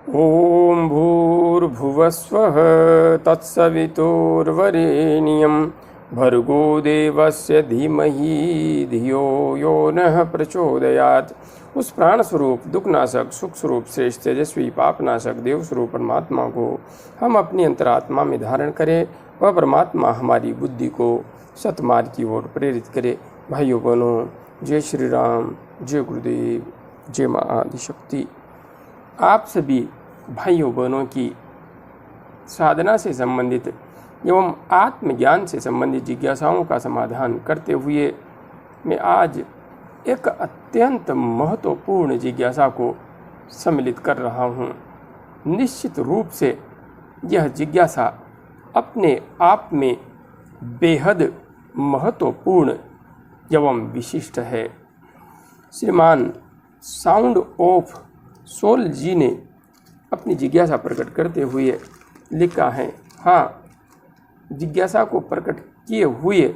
ॐ भूर्भुवस्वः तत्सवितुर्वरेण्यं भर्गो देवस्य धीमहि धियो यो नः प्रचोदयात्। उस प्राण स्वरूप दुखनाशक सुख स्वरूप श्रेष्ठ तेजस्वी पापनाशक देव स्वरूप परमात्मा को हम अपनी अंतरात्मा में धारण करें। वह परमात्मा हमारी बुद्धि को सतमार्ग की ओर प्रेरित करे। भाइयों बहनों, जय श्री राम, जय गुरुदेव, जय माँ आदिशक्ति। आप सभी भाइयों बहनों की साधना से संबंधित एवं आत्मज्ञान से संबंधित जिज्ञासाओं का समाधान करते हुए मैं आज एक अत्यंत महत्वपूर्ण जिज्ञासा को सम्मिलित कर रहा हूँ। निश्चित रूप से यह जिज्ञासा अपने आप में बेहद महत्वपूर्ण एवं विशिष्ट है। श्रीमान साउंड ऑफ सोल जी ने अपनी जिज्ञासा प्रकट करते हुए लिखा है। हाँ, जिज्ञासा को प्रकट किए हुए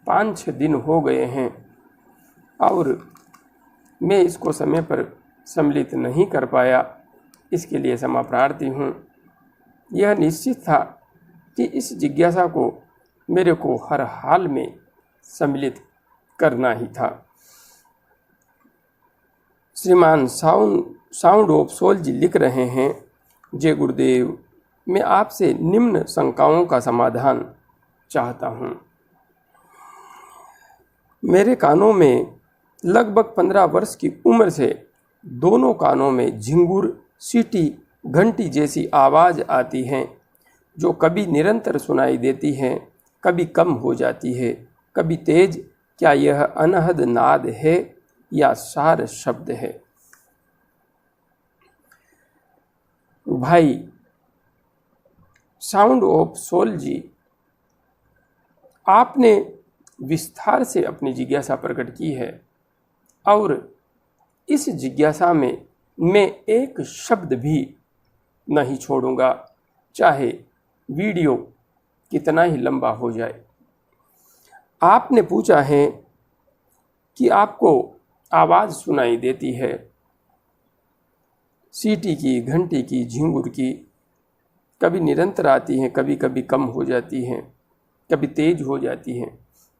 5-6 दिन हो गए हैं और मैं इसको समय पर सम्मिलित नहीं कर पाया, इसके लिए क्षमा प्रार्थी हूँ। यह निश्चित था कि इस जिज्ञासा को मेरे को हर हाल में सम्मिलित करना ही था। श्रीमान साउंड ऑफ सोल जी लिख रहे हैं, जय गुरुदेव, मैं आपसे निम्न शंकाओं का समाधान चाहता हूँ। मेरे कानों में लगभग 15 वर्ष की उम्र से दोनों कानों में झिंगुर, सीटी, घंटी जैसी आवाज़ आती हैं, जो कभी निरंतर सुनाई देती हैं, कभी कम हो जाती है, कभी तेज। क्या यह अनहद नाद है या सार शब्द है? भाई साउंड ऑफ सोल जी, आपने विस्तार से अपनी जिज्ञासा प्रकट की है और इस जिज्ञासा में मैं एक शब्द भी नहीं छोड़ूंगा, चाहे वीडियो कितना ही लंबा हो जाए। आपने पूछा है कि आपको आवाज़ सुनाई देती है, सीटी की, घंटी की, झिंगुर की, कभी निरंतर आती हैं, कभी कभी कम हो जाती हैं, कभी तेज हो जाती हैं।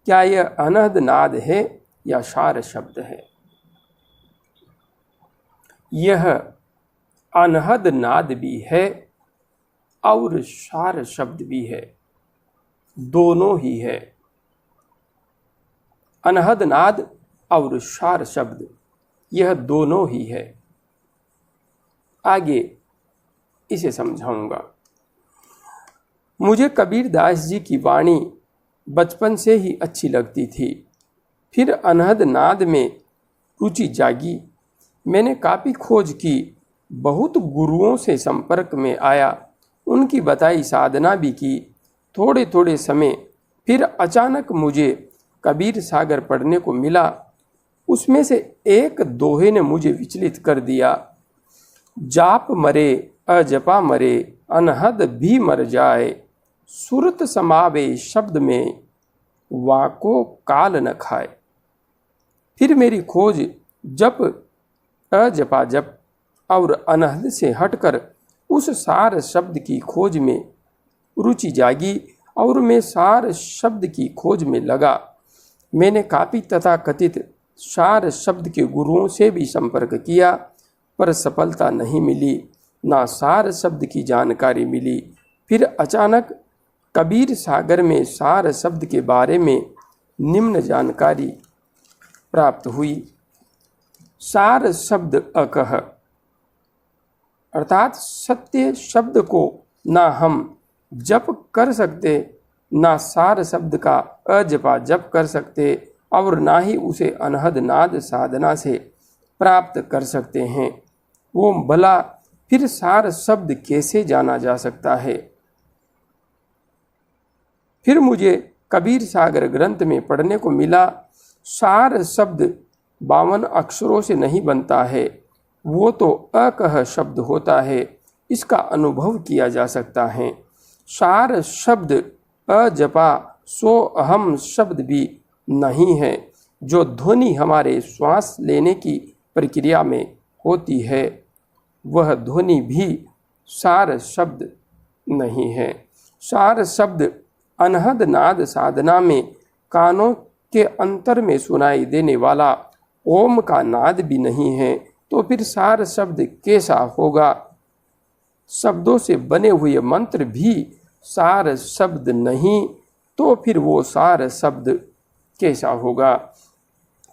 क्या यह अनहद नाद है या सार शब्द है? यह अनहद नाद भी है और सार शब्द भी है, दोनों ही है। अनहद नाद और सार शब्द, यह दोनों ही है। आगे इसे समझाऊंगा। मुझे कबीर दास जी की वाणी बचपन से ही अच्छी लगती थी। फिर अनहद नाद में रुचि जागी। मैंने काफ़ी खोज की, बहुत गुरुओं से संपर्क में आया, उनकी बताई साधना भी की। थोड़े थोड़े समय फिर अचानक मुझे कबीर सागर पढ़ने को मिला। उसमें से एक दोहे ने मुझे विचलित कर दिया। जाप मरे अजपा मरे, अनहद भी मर जाए, सुरत समावे शब्द में, वाको काल न खाए। फिर मेरी खोज जप, अजपा जप और अनहद से हटकर उस सार शब्द की खोज में रुचि जागी और मैं सार शब्द की खोज में लगा। मैंने काफ़ी तथाकथित सार शब्द के गुरुओं से भी संपर्क किया, पर सफलता नहीं मिली, ना सार शब्द की जानकारी मिली। फिर अचानक कबीर सागर में सार शब्द के बारे में निम्न जानकारी प्राप्त हुई। सार शब्द अकह, अर्थात सत्य शब्द को ना हम जप कर सकते, ना सार शब्द का अजपा जप कर सकते और ना ही उसे अनहद नाद साधना से प्राप्त कर सकते हैं। वो भला फिर सार शब्द कैसे जाना जा सकता है? फिर मुझे कबीर सागर ग्रंथ में पढ़ने को मिला, सार शब्द 52 अक्षरों से नहीं बनता है, वो तो अकह शब्द होता है, इसका अनुभव किया जा सकता है। सार शब्द अजपा सो अहम शब्द भी नहीं है, जो ध्वनि हमारे श्वास लेने की प्रक्रिया में होती है। वह ध्वनि भी सार शब्द नहीं है। सार शब्द अनहद नाद साधना में कानों के अंतर में सुनाई देने वाला ओम का नाद भी नहीं है, तो फिर सार शब्द कैसा होगा? शब्दों से बने हुए मंत्र भी सार शब्द नहीं, तो फिर वो सार शब्द कैसा होगा?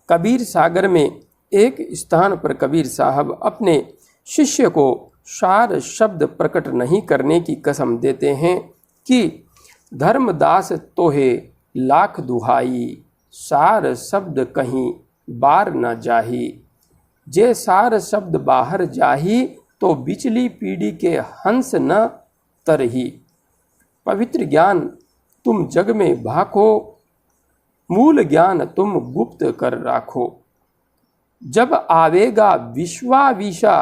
कबीर सागर में एक स्थान पर कबीर साहब अपने शिष्य को सार शब्द प्रकट नहीं करने की कसम देते हैं कि धर्मदास तोहे लाख दुहाई, सार शब्द कहीं बार न जाही। जे सार शब्द बाहर जाही, तो बिचली पीढ़ी के हंस न तरही। पवित्र ज्ञान तुम जग में भाखो, मूल ज्ञान तुम गुप्त कर राखो। जब आवेगा विश्वावीशा,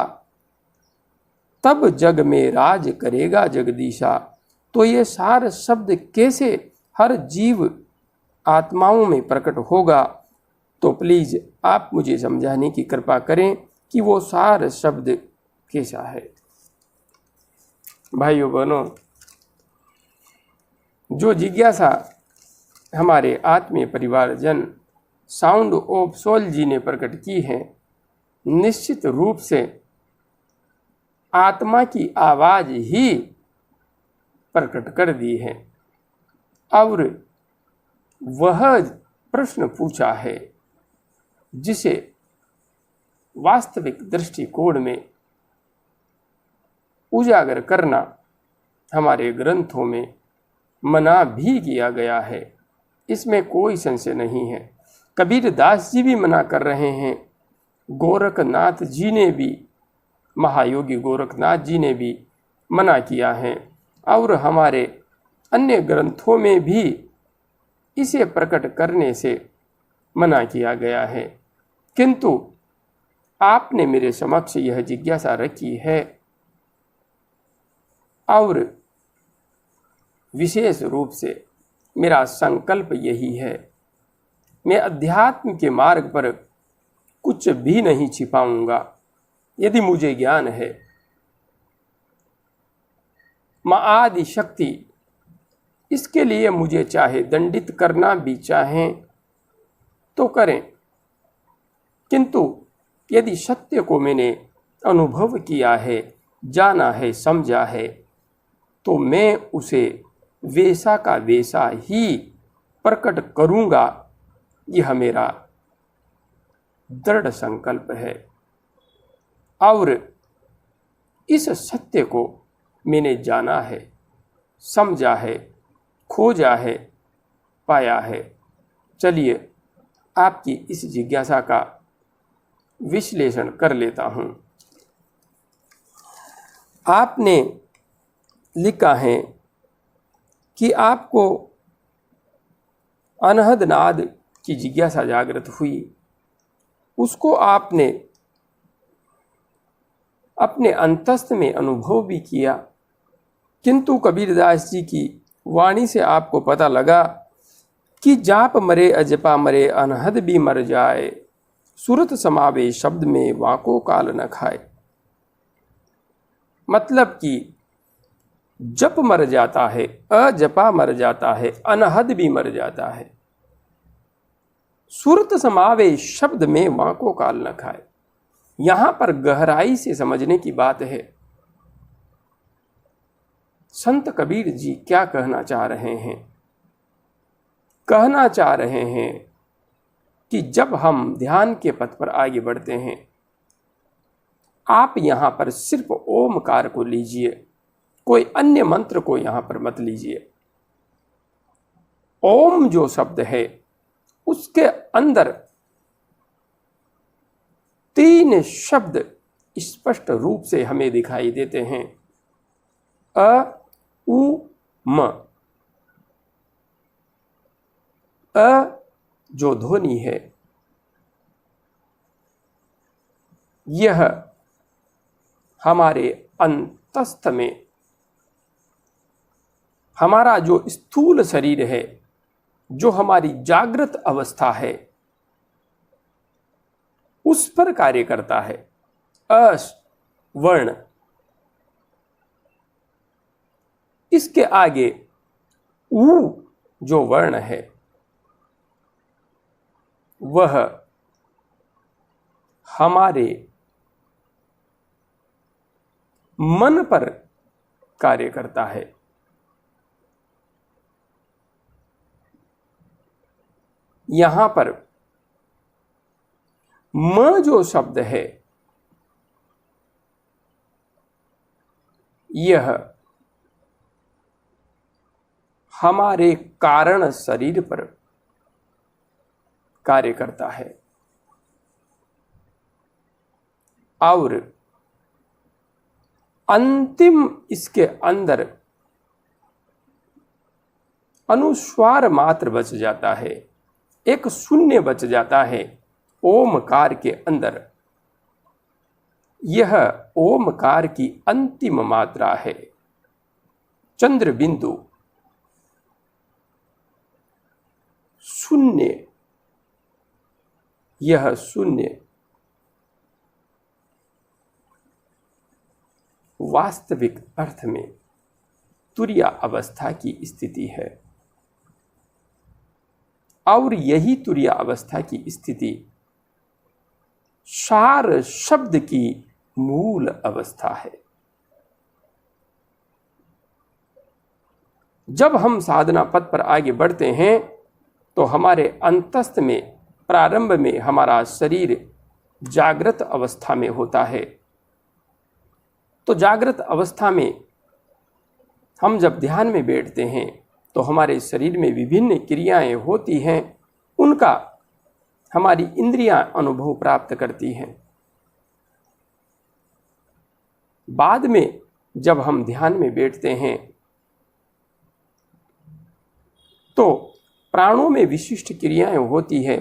तब जग में राज करेगा जगदीशा। तो ये सार शब्द कैसे हर जीव आत्माओं में प्रकट होगा? तो प्लीज़ आप मुझे समझाने की कृपा करें कि वो सार शब्द कैसा है। भाइयों बहनों, जो जिज्ञासा हमारे आत्मीय परिवारजन साउंड ऑफ सोल जी ने प्रकट की है, निश्चित रूप से आत्मा की आवाज़ ही प्रकट कर दी है। और वह प्रश्न पूछा है जिसे वास्तविक दृष्टिकोण में उजागर करना हमारे ग्रंथों में मना भी किया गया है, इसमें कोई संशय नहीं है। कबीर दास जी भी मना कर रहे हैं, गोरखनाथ जी ने भी, महायोगी गोरखनाथ जी ने भी मना किया है, और हमारे अन्य ग्रंथों में भी इसे प्रकट करने से मना किया गया है। किंतु आपने मेरे समक्ष यह जिज्ञासा रखी है, और विशेष रूप से मेरा संकल्प यही है, मैं अध्यात्म के मार्ग पर कुछ भी नहीं छिपाऊंगा। यदि मुझे ज्ञान है, माँ आदि शक्ति इसके लिए मुझे चाहे दंडित करना भी चाहें तो करें, किंतु यदि सत्य को मैंने अनुभव किया है, जाना है, समझा है, तो मैं उसे वैसा का वैसा ही प्रकट करूँगा। यह मेरा दृढ़ संकल्प है, और इस सत्य को मैंने जाना है, समझा है, खोजा है, पाया है। चलिए आपकी इस जिज्ञासा का विश्लेषण कर लेता हूँ। आपने लिखा है कि आपको अनहद नाद की जिज्ञासा जागृत हुई, उसको आपने अपने अंतस्थ में अनुभव भी किया, किंतु कबीरदास जी की वाणी से आपको पता लगा कि जाप मरे अजपा मरे अनहद भी मर जाए, सूरत समावे शब्द में वाको काल न खाए। मतलब कि जप मर जाता है, अजपा मर जाता है, अनहद भी मर जाता है, सूरत समावे शब्द में वाको काल न खाए। यहां पर गहराई से समझने की बात है। संत कबीर जी क्या कहना चाह रहे हैं? कहना चाह रहे हैं कि जब हम ध्यान के पथ पर आगे बढ़ते हैं, आप यहां पर सिर्फ ओमकार को लीजिए, कोई अन्य मंत्र को यहां पर मत लीजिए। ओम जो शब्द है उसके अंदर 3 शब्द स्पष्ट रूप से हमें दिखाई देते हैं, अ उ म। अ जो ध्वनि है, यह हमारे अंतस्थ में, हमारा जो स्थूल शरीर है, जो हमारी जागृत अवस्था है, उस पर कार्य करता है। अ वर्ण इसके आगे ऊ जो वर्ण है वह हमारे मन पर कार्य करता है। यहां पर म जो शब्द है यह हमारे कारण शरीर पर कार्य करता है और अंतिम इसके अंदर अनुस्वार मात्र बच जाता है, एक शून्य बच जाता है ओमकार के अंदर। यह ओमकार की अंतिम मात्रा है। चंद्र बिंदु शून्य, यह शून्य वास्तविक अर्थ में तुरीय अवस्था की स्थिति है और यही तुरीय अवस्था की स्थिति सार शब्द की मूल अवस्था है। जब हम साधना पथ पर आगे बढ़ते हैं तो हमारे अंतस्थ में प्रारंभ में हमारा शरीर जागृत अवस्था में होता है। तो जागृत अवस्था में हम जब ध्यान में बैठते हैं तो हमारे शरीर में विभिन्न क्रियाएं होती हैं, उनका हमारी इंद्रियां अनुभव प्राप्त करती हैं। बाद में जब हम ध्यान में बैठते हैं तो प्राणों में विशिष्ट क्रियाएं होती है,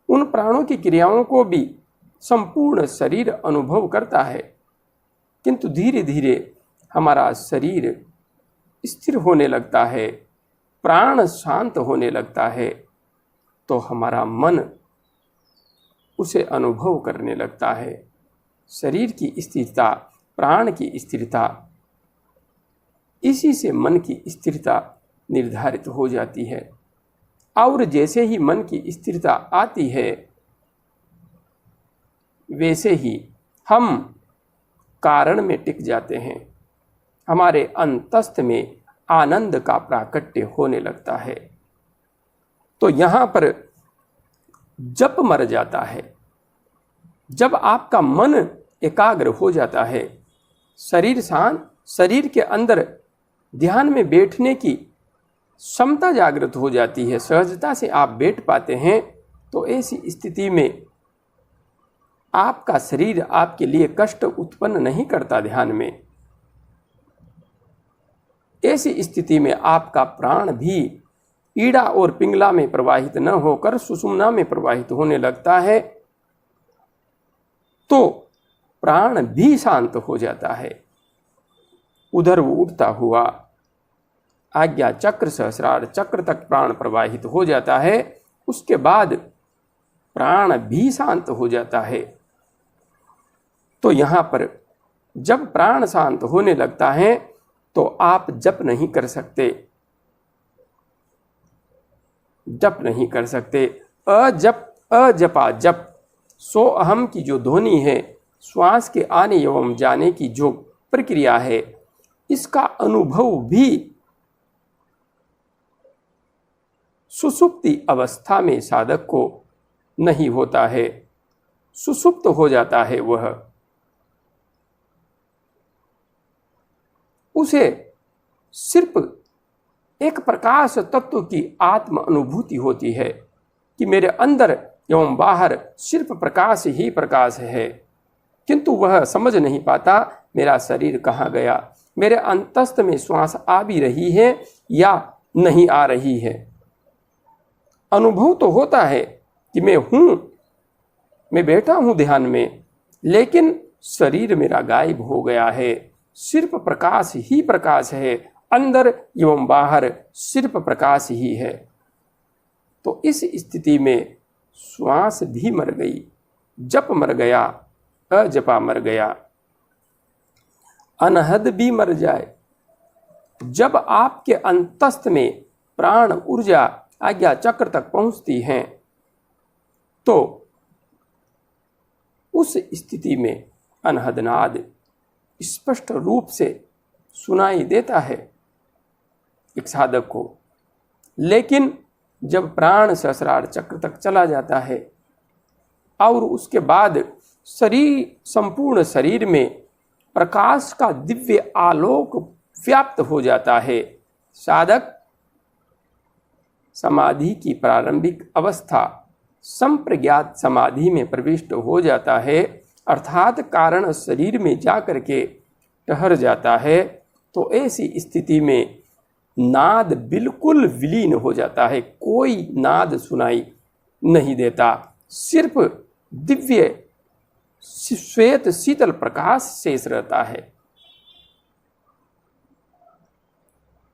उन प्राणों की क्रियाओं को भी संपूर्ण शरीर अनुभव करता है, किंतु धीरे धीरे हमारा शरीर स्थिर होने लगता है, प्राण शांत होने लगता है, तो हमारा मन उसे अनुभव करने लगता है। शरीर की स्थिरता, प्राण की स्थिरता, इसी से मन की स्थिरता निर्धारित हो जाती है। और जैसे ही मन की स्थिरता आती है वैसे ही हम कारण में टिक जाते हैं, हमारे अंतस्थ में आनंद का प्राकट्य होने लगता है। तो यहाँ पर जप मर जाता है। जब आपका मन एकाग्र हो जाता है, शरीर शांत, शरीर के अंदर ध्यान में बैठने की क्षमता जागृत हो जाती है, सहजता से आप बैठ पाते हैं, तो ऐसी स्थिति में आपका शरीर आपके लिए कष्ट उत्पन्न नहीं करता। ध्यान में ऐसी स्थिति में आपका प्राण भी ईड़ा और पिंगला में प्रवाहित न होकर सुषुम्ना में प्रवाहित होने लगता है, तो प्राण भी शांत हो जाता है। उधर वो उठता हुआ आज्ञा चक्र, सहस्रार चक्र तक प्राण प्रवाहित हो जाता है। उसके बाद प्राण भी शांत हो जाता है। तो यहाँ पर जब प्राण शांत होने लगता है तो आप जप नहीं कर सकते, जप नहीं कर सकते। अजपा जप, सो अहम की जो ध्वनि है, श्वास के आने एवं जाने की जो प्रक्रिया है, इसका अनुभव भी सुसुप्ति अवस्था में साधक को नहीं होता है, सुसुप्त हो जाता है वह। उसे सिर्फ एक प्रकाश तत्व की आत्म अनुभूति होती है कि मेरे अंदर एवं बाहर सिर्फ प्रकाश ही प्रकाश है, किंतु वह समझ नहीं पाता मेरा शरीर कहाँ गया, मेरे अंतस्थ में श्वास आ भी रही है या नहीं आ रही है। अनुभव तो होता है कि मैं हूँ, मैं बैठा हूँ ध्यान में, लेकिन शरीर मेरा गायब हो गया है, सिर्फ प्रकाश ही प्रकाश है, अंदर एवं बाहर सिर्फ प्रकाश ही है। तो इस स्थिति में श्वास भी मर गई, जप मर गया, अजपा मर गया, अनहद भी मर जाए जब आपके अंतस्थ में प्राण ऊर्जा आज्ञा चक्र तक पहुंचती हैं तो उस स्थिति में अनहद नाद स्पष्ट रूप से सुनाई देता है एक साधक को। लेकिन जब प्राण सहस्रार चक्र तक चला जाता है और उसके बाद संपूर्ण शरीर में प्रकाश का दिव्य आलोक व्याप्त हो जाता है, साधक समाधि की प्रारंभिक अवस्था संप्रज्ञात समाधि में प्रविष्ट हो जाता है, अर्थात कारण शरीर में जाकर के ठहर जाता है। तो ऐसी स्थिति में नाद बिल्कुल विलीन हो जाता है, कोई नाद सुनाई नहीं देता, सिर्फ दिव्य श्वेत शीतल प्रकाश शेष रहता है।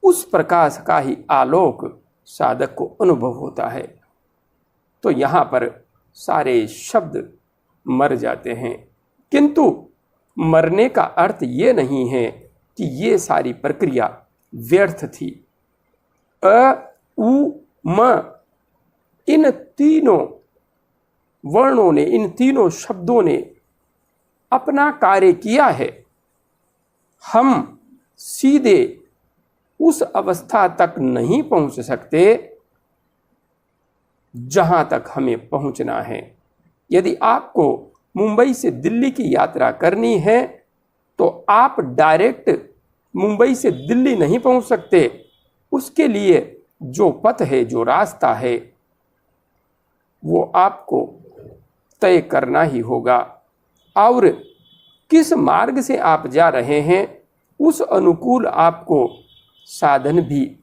उस प्रकाश का ही आलोक साधक को अनुभव होता है। तो यहाँ पर सारे शब्द मर जाते हैं, किंतु मरने का अर्थ ये नहीं है कि ये सारी प्रक्रिया व्यर्थ थी। अ, उ, म इन तीनों वर्णों ने, इन तीनों शब्दों ने अपना कार्य किया है। हम सीधे उस अवस्था तक नहीं पहुंच सकते जहां तक हमें पहुंचना है। यदि आपको मुंबई से दिल्ली की यात्रा करनी है तो आप डायरेक्ट मुंबई से दिल्ली नहीं पहुंच सकते। उसके लिए जो पथ है, जो रास्ता है, वो आपको तय करना ही होगा और किस मार्ग से आप जा रहे हैं उस अनुकूल आपको साधन भी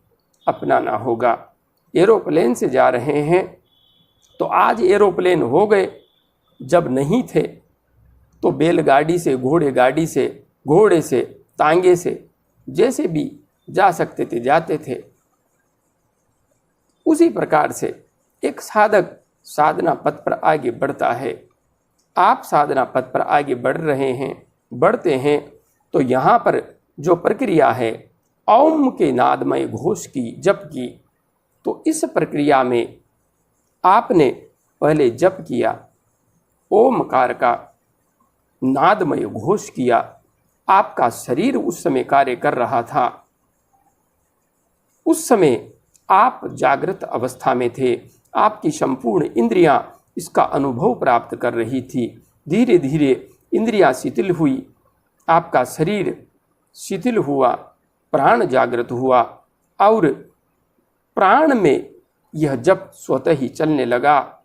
अपनाना होगा। एरोप्लेन से जा रहे हैं तो आज एरोप्लेन हो गए, जब नहीं थे तो बैलगाड़ी से, घोड़े से, घोड़े से, तांगे से, जैसे भी जा सकते थे जाते थे। उसी प्रकार से एक साधक साधना पथ पर आगे बढ़ता है। आप साधना पथ पर आगे बढ़ रहे हैं, बढ़ते हैं, तो यहाँ पर जो प्रक्रिया है ओम के नादमय घोष की, जप की, तो इस प्रक्रिया में आपने पहले जप किया, ओमकार का नादमय घोष किया, आपका शरीर उस समय कार्य कर रहा था। उस समय आप जागृत अवस्था में थे, आपकी संपूर्ण इंद्रियां इसका अनुभव प्राप्त कर रही थी। धीरे धीरे इंद्रियां शिथिल हुई, आपका शरीर शिथिल हुआ, प्राण जागृत हुआ और प्राण में यह जप स्वतः ही चलने लगा।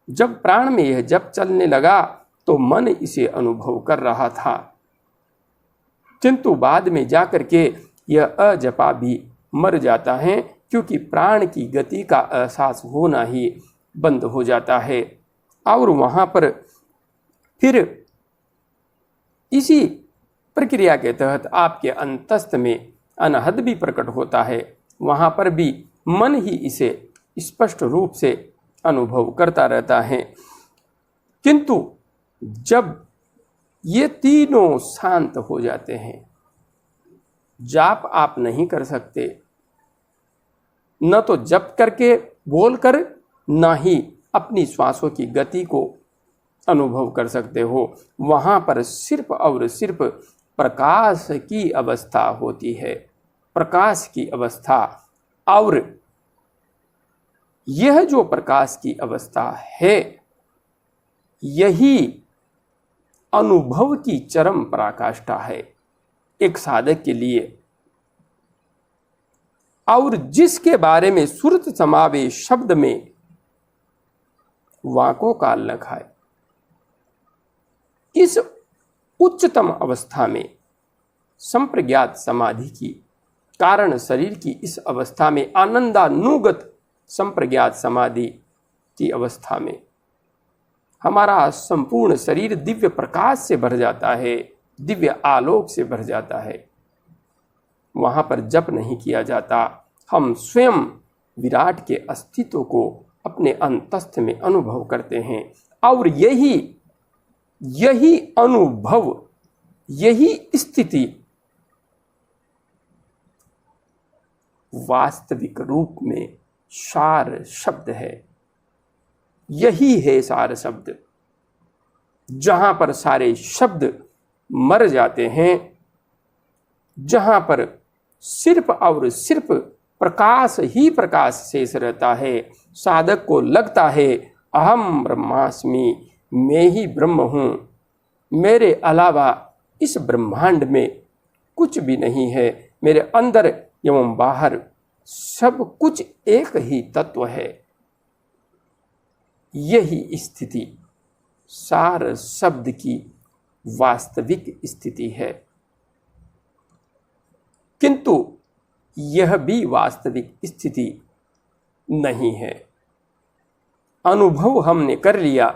जब प्राण में यह जप चलने लगा तो मन इसे अनुभव कर रहा था, किंतु बाद में जाकर के यह अजपा भी मर जाता है, क्योंकि प्राण की गति का एहसास होना ही बंद हो जाता है। और वहाँ पर फिर इसी प्रक्रिया के तहत आपके अंतस्थ में अनहद भी प्रकट होता है। वहाँ पर भी मन ही इसे स्पष्ट रूप से अनुभव करता रहता है। किंतु जब ये तीनों शांत हो जाते हैं, जाप आप नहीं कर सकते, न तो जप करके बोलकर, न ही अपनी श्वासों की गति को अनुभव कर सकते हो। वहाँ पर सिर्फ और सिर्फ प्रकाश की अवस्था होती है, प्रकाश की अवस्था। और यह जो प्रकाश की अवस्था है, यही अनुभव की चरम पराकाष्ठा है एक साधक के लिए, और जिसके बारे में सुरत समावेश शब्द में वाकों काल न खाए। इस उच्चतम अवस्था में संप्रज्ञात समाधि की, कारण शरीर की इस अवस्था में, आनंदानुगत संप्रज्ञात समाधि की अवस्था में हमारा संपूर्ण शरीर दिव्य प्रकाश से भर जाता है, दिव्य आलोक से भर जाता है। वहाँ पर जप नहीं किया जाता, हम स्वयं विराट के अस्तित्व को अपने अंतस्थ में अनुभव करते हैं। और यही अनुभव, यही स्थिति वास्तविक रूप में सार शब्द है। यही है सार शब्द। जहां पर सारे शब्द मर जाते हैं, जहां पर सिर्फ और सिर्फ प्रकाश ही प्रकाश शेष रहता है, साधक को लगता है अहम ब्रह्मास्मि, मैं ही ब्रह्म हूँ, मेरे अलावा इस ब्रह्मांड में कुछ भी नहीं है, मेरे अंदर एवं बाहर सब कुछ एक ही तत्व है। यही स्थिति सार शब्द की वास्तविक स्थिति है। किंतु यह भी वास्तविक स्थिति नहीं है। अनुभव हमने कर लिया,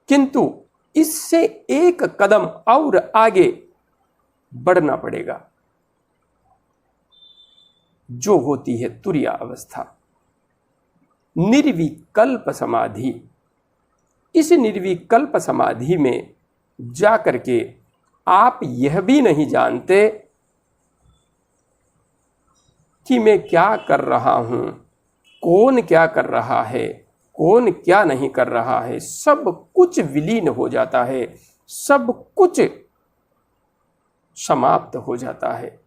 किंतु इससे एक कदम और आगे बढ़ना पड़ेगा, जो होती है तुरीय अवस्था, निर्विकल्प समाधि। इस निर्विकल्प समाधि में जाकर के आप यह भी नहीं जानते कि मैं क्या कर रहा हूं, कौन क्या कर रहा है, कौन क्या नहीं कर रहा है। सब कुछ विलीन हो जाता है, सब कुछ समाप्त हो जाता है।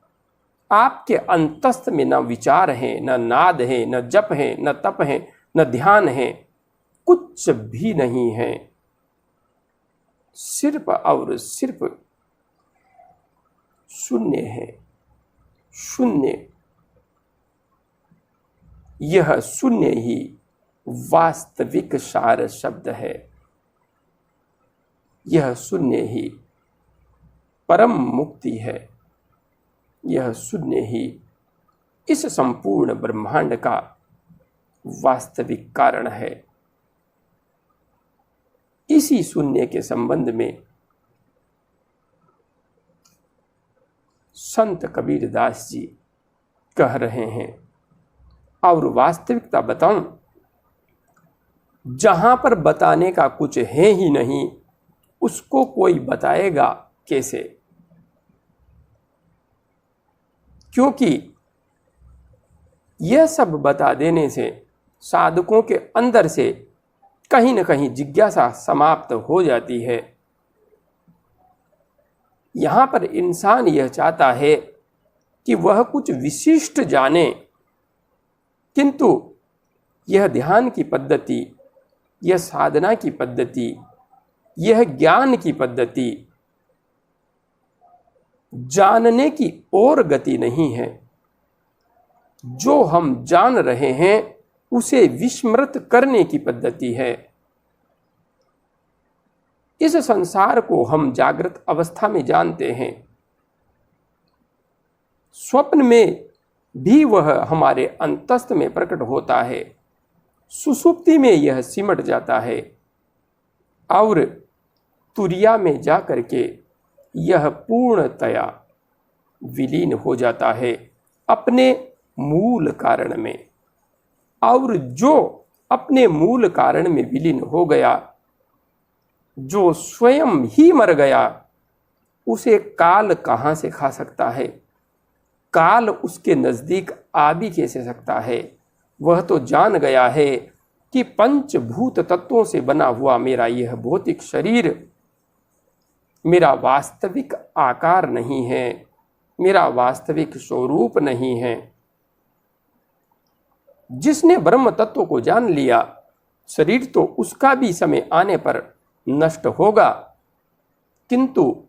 आपके अंतस्थ में न विचार है, न नाद है, न जप है, न तप है, न ध्यान है, कुछ भी नहीं है। सिर्फ और सिर्फ शून्य है, शून्य। यह शून्य ही वास्तविक सार शब्द है। यह शून्य ही परम मुक्ति है। यह शून्य ही इस संपूर्ण ब्रह्मांड का वास्तविक कारण है। इसी शून्य के संबंध में संत कबीरदास जी कह रहे हैं, और वास्तविकता बताऊं, जहां पर बताने का कुछ है ही नहीं, उसको कोई बताएगा कैसे? क्योंकि यह सब बता देने से साधकों के अंदर से कहीं न कहीं जिज्ञासा समाप्त हो जाती है। यहां पर इंसान यह चाहता है कि वह कुछ विशिष्ट जाने, किंतु यह ध्यान की पद्धति, यह साधना की पद्धति, यह ज्ञान की पद्धति जानने की और गति नहीं है। जो हम जान रहे हैं उसे विस्मृत करने की पद्धति है। इस संसार को हम जागृत अवस्था में जानते हैं, स्वप्न में भी वह हमारे अंतस्थ में प्रकट होता है, सुषुप्ति में यह सिमट जाता है, और तुरिया में जाकर के यह पूर्णतया विलीन हो जाता है अपने मूल कारण में। और जो अपने मूल कारण में विलीन हो गया, जो स्वयं ही मर गया, उसे काल कहाँ से खा सकता है? काल उसके नजदीक आ भी कैसे सकता है? वह तो जान गया है कि पंचभूत तत्वों से बना हुआ मेरा यह भौतिक शरीर मेरा वास्तविक आकार नहीं है, मेरा वास्तविक स्वरूप नहीं है। जिसने ब्रह्म तत्व को जान लिया, शरीर तो उसका भी समय आने पर नष्ट होगा, किंतु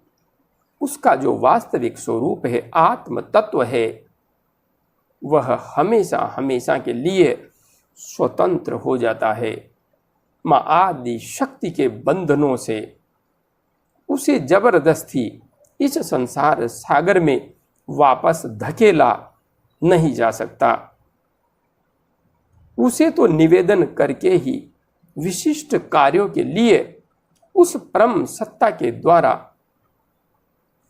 उसका जो वास्तविक स्वरूप है, आत्म तत्व है, वह हमेशा हमेशा के लिए स्वतंत्र हो जाता है। मां आदि शक्ति के बंधनों से उसे जबरदस्ती इस संसार सागर में वापस धकेला नहीं जा सकता। उसे तो निवेदन करके ही विशिष्ट कार्यों के लिए उस परम सत्ता के द्वारा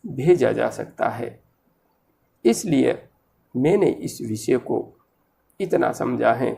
भेजा जा सकता है। इसलिए मैंने इस विषय को इतना समझा है।